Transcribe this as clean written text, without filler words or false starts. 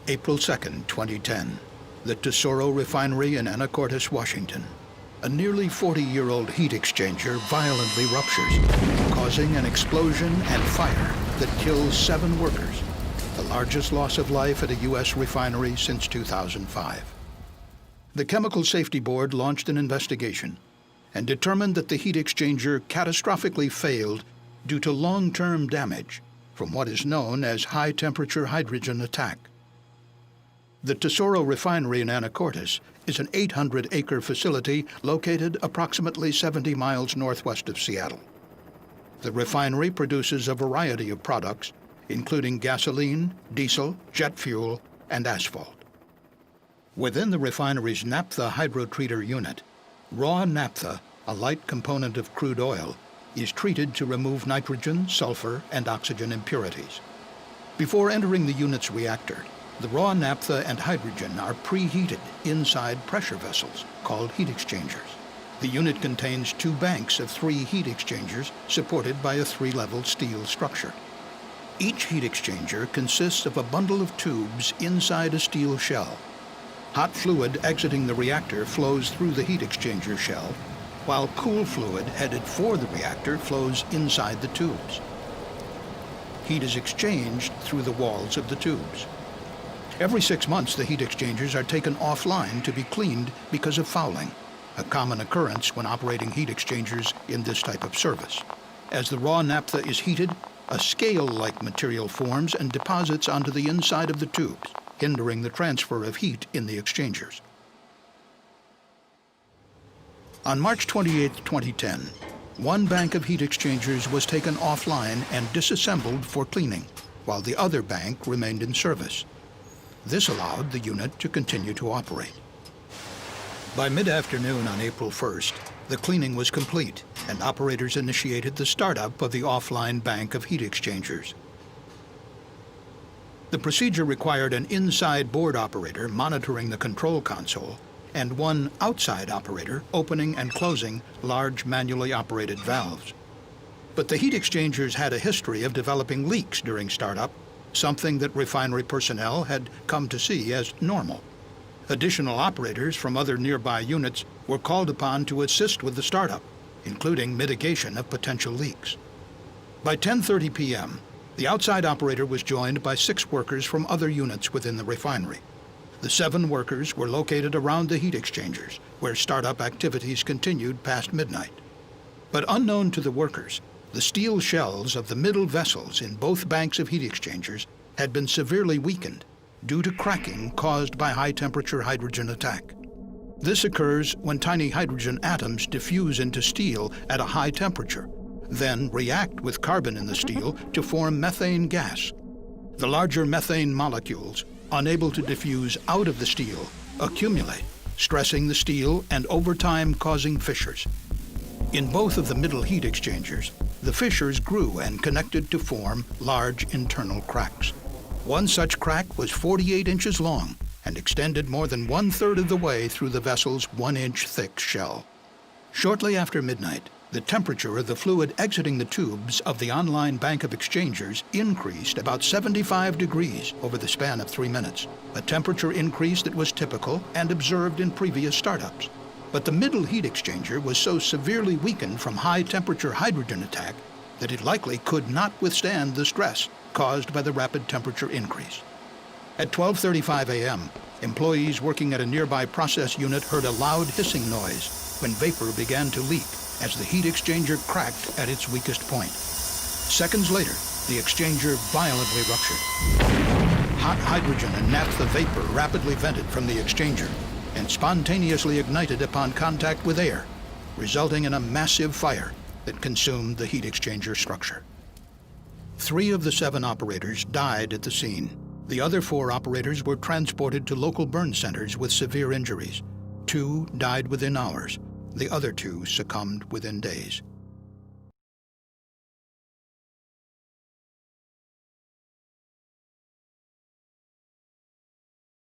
April 2, 2010, the Tesoro Refinery in Anacortes, Washington. A nearly 40-year-old heat exchanger violently ruptures, causing an explosion and fire that kills 7 workers, the largest loss of life at a U.S. refinery since 2005. The Chemical Safety Board launched an investigation and determined that the heat exchanger catastrophically failed due to long-term damage from what is known as high-temperature hydrogen attack. The Tesoro Refinery in Anacortes is an 800-acre facility located approximately 70 miles northwest of Seattle. The refinery produces a variety of products, including gasoline, diesel, jet fuel, and asphalt. Within the refinery's naphtha hydrotreater unit, raw naphtha, a light component of crude oil, is treated to remove nitrogen, sulfur, and oxygen impurities. Before entering the unit's reactor, the raw naphtha and hydrogen are preheated inside pressure vessels called heat exchangers. The unit contains 2 banks of 3 heat exchangers supported by a 3-level steel structure. Each heat exchanger consists of a bundle of tubes inside a steel shell. Hot fluid exiting the reactor flows through the heat exchanger shell, while cool fluid headed for the reactor flows inside the tubes. Heat is exchanged through the walls of the tubes. Every 6 months, the heat exchangers are taken offline to be cleaned because of fouling, a common occurrence when operating heat exchangers in this type of service. As the raw naphtha is heated, a scale-like material forms and deposits onto the inside of the tubes, hindering the transfer of heat in the exchangers. On March 28, 2010, one bank of heat exchangers was taken offline and disassembled for cleaning, while the other bank remained in service. This allowed the unit to continue to operate. By mid-afternoon on April 1st, the cleaning was complete, and operators initiated the startup of the offline bank of heat exchangers. The procedure required an inside board operator monitoring the control console and one outside operator opening and closing large manually operated valves. But the heat exchangers had a history of developing leaks during startup, something that refinery personnel had come to see as normal. Additional operators from other nearby units were called upon to assist with the startup, including mitigation of potential leaks. By 10:30 p.m., the outside operator was joined by 6 workers from other units within the refinery. The 7 workers were located around the heat exchangers, where startup activities continued past midnight. But unknown to the workers, the steel shells of the middle vessels in both banks of heat exchangers had been severely weakened due to cracking caused by high-temperature hydrogen attack. This occurs when tiny hydrogen atoms diffuse into steel at a high temperature, then react with carbon in the steel to form methane gas. The larger methane molecules, unable to diffuse out of the steel, accumulate, stressing the steel and over time causing fissures. In both of the middle heat exchangers, the fissures grew and connected to form large internal cracks. One such crack was 48 inches long and extended more than 1/3 of the way through the vessel's 1-inch thick shell. Shortly after midnight, the temperature of the fluid exiting the tubes of the online bank of exchangers increased about 75 degrees over the span of 3 minutes, a temperature increase that was typical and observed in previous startups. But the middle heat exchanger was so severely weakened from high-temperature hydrogen attack that it likely could not withstand the stress caused by the rapid temperature increase. At 12:35 a.m., employees working at a nearby process unit heard a loud hissing noise when vapor began to leak as the heat exchanger cracked at its weakest point. Seconds later, the exchanger violently ruptured. Hot hydrogen and naphtha vapor rapidly vented from the exchanger and spontaneously ignited upon contact with air, resulting in a massive fire that consumed the heat exchanger structure. 3 of the 7 operators died at the scene. The other 4 operators were transported to local burn centers with severe injuries. 2 died within hours. The other 2 succumbed within days.